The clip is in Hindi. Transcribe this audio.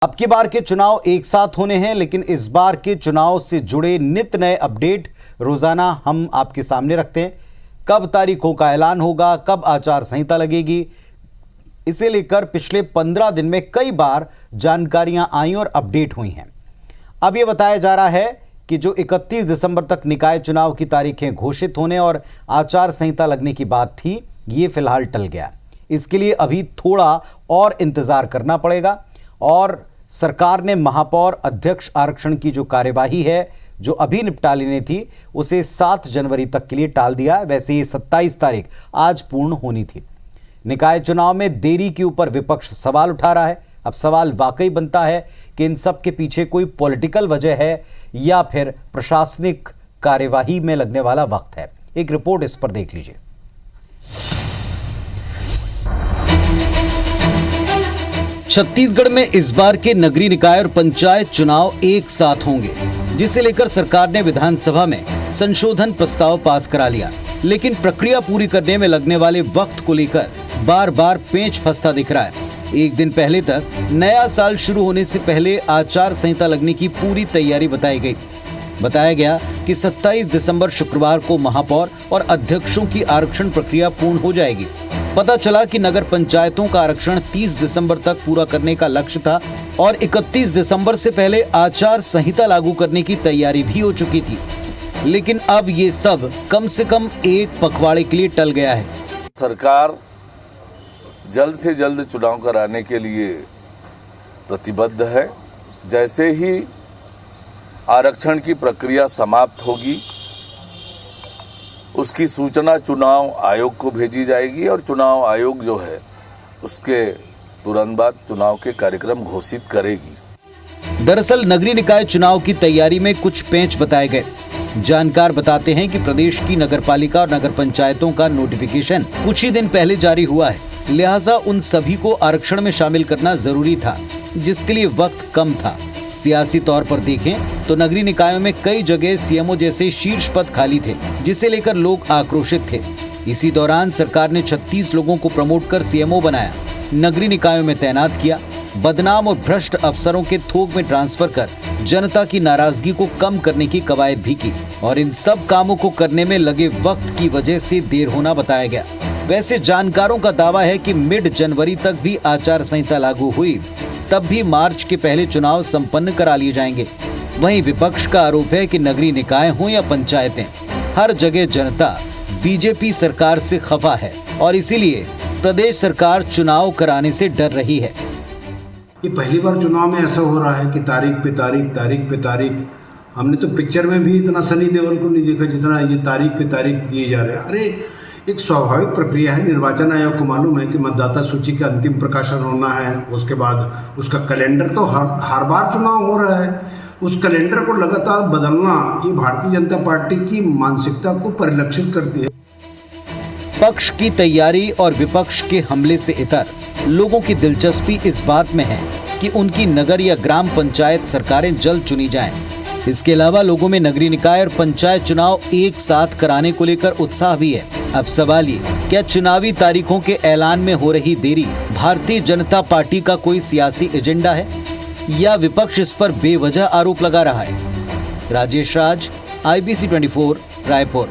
अब की बार के चुनाव एक साथ होने हैं, लेकिन इस बार के चुनाव से जुड़े नित नए अपडेट रोजाना हम आपके सामने रखते हैं। कब तारीखों का ऐलान होगा, कब आचार संहिता लगेगी, इसे लेकर पिछले 15 दिन में कई बार जानकारियां आई और अपडेट हुई हैं। अब यह बताया जा रहा है कि जो 31 दिसंबर तक निकाय चुनाव की तारीखें घोषित होने और आचार संहिता लगने की बात थी, ये फिलहाल टल गया। इसके लिए अभी थोड़ा और इंतजार करना पड़ेगा और सरकार ने महापौर अध्यक्ष आरक्षण की जो कार्यवाही है, जो अभी निपटा लेनी थी, उसे 7 जनवरी तक के लिए टाल दिया। वैसे ये 27 तारीख आज पूर्ण होनी थी। निकाय चुनाव में देरी के ऊपर विपक्ष सवाल उठा रहा है। अब सवाल वाकई बनता है कि इन सब के पीछे कोई पॉलिटिकल वजह है या फिर प्रशासनिक कार्यवाही में लगने वाला वक्त है। एक रिपोर्ट इस पर देख लीजिए। छत्तीसगढ़ में इस बार के नगरीय निकाय और पंचायत चुनाव एक साथ होंगे, जिसे लेकर सरकार ने विधानसभा में संशोधन प्रस्ताव पास करा लिया। लेकिन प्रक्रिया पूरी करने में लगने वाले वक्त को लेकर बार बार पेंच फंसता दिख रहा है। एक दिन पहले तक नया साल शुरू होने से पहले आचार संहिता लगने की पूरी तैयारी बताई गई। बताया गया कि 27 दिसंबर शुक्रवार को महापौर और अध्यक्षों की आरक्षण प्रक्रिया पूर्ण हो जाएगी। पता चला कि नगर पंचायतों का आरक्षण 30 दिसंबर तक पूरा करने का लक्ष्य था और 31 दिसंबर से पहले आचार संहिता लागू करने की तैयारी भी हो चुकी थी। लेकिन अब ये सब कम से कम एक पखवाड़े के लिए टल गया है। सरकार जल्द से जल्द चुनाव कराने के लिए प्रतिबद्ध है। जैसे ही आरक्षण की प्रक्रिया समाप्त होगी, उसकी सूचना चुनाव आयोग को भेजी जाएगी और चुनाव आयोग जो है उसके तुरंत बाद चुनाव के कार्यक्रम घोषित करेगी। दरअसल नगरीय निकाय चुनाव की तैयारी में कुछ पेंच बताए गए। जानकार बताते हैं कि प्रदेश की नगरपालिका और नगर पंचायतों का नोटिफिकेशन कुछ ही दिन पहले जारी हुआ है, लिहाजा उन सभी को आरक्षण में शामिल करना जरूरी था, जिसके लिए वक्त कम था। सियासी तौर पर देखें तो नगरीय निकायों में कई जगह सीएमओ जैसे शीर्ष पद खाली थे, जिसे लेकर लोग आक्रोशित थे। इसी दौरान सरकार ने 36 लोगों को प्रमोट कर सीएमओ बनाया, नगरीय निकायों में तैनात किया, बदनाम और भ्रष्ट अफसरों के थोक में ट्रांसफर कर जनता की नाराजगी को कम करने की कवायद भी की और इन सब कामों को करने में लगे वक्त की वजह से देर होना बताया गया। वैसे जानकारों का दावा है कि मिड जनवरी तक भी आचार संहिता लागू हुई, तब भी मार्च के पहले चुनाव संपन्न करा लिए जाएंगे। वहीं विपक्ष का आरोप है कि नगरीय निकाय हो या पंचायतें, हर जगह जनता बीजेपी सरकार से खफा है और इसीलिए प्रदेश सरकार चुनाव कराने से डर रही है। ये पहली बार चुनाव में ऐसा हो रहा है कि तारीख पे तारीख। हमने तो पिक्चर में भी इतना सनी देओल को नहीं देखा जितना ये तारीख पे तारीख दिए जा रहे हैं। अरे एक स्वाभाविक प्रक्रिया है। निर्वाचन आयोग को मालूम है कि मतदाता सूची का अंतिम प्रकाशन होना है, उसके बाद उसका कैलेंडर तो हर बार चुनाव हो रहा है। उस कैलेंडर को लगातार बदलना ये भारतीय जनता पार्टी की मानसिकता को परिलक्षित करती है। पक्ष की तैयारी और विपक्ष के हमले से इतर लोगों की दिलचस्पी इस बात में है कि उनकी नगर या ग्राम पंचायत सरकारें जल्द चुनी जाएं। इसके अलावा लोगों में नगरीय निकाय और पंचायत चुनाव एक साथ कराने को लेकर उत्साह भी है। अब सवाल ये, क्या चुनावी तारीखों के ऐलान में हो रही देरी भारतीय जनता पार्टी का कोई सियासी एजेंडा है या विपक्ष इस पर बेवजह आरोप लगा रहा है? राजेश राज, IBC 24, रायपुर।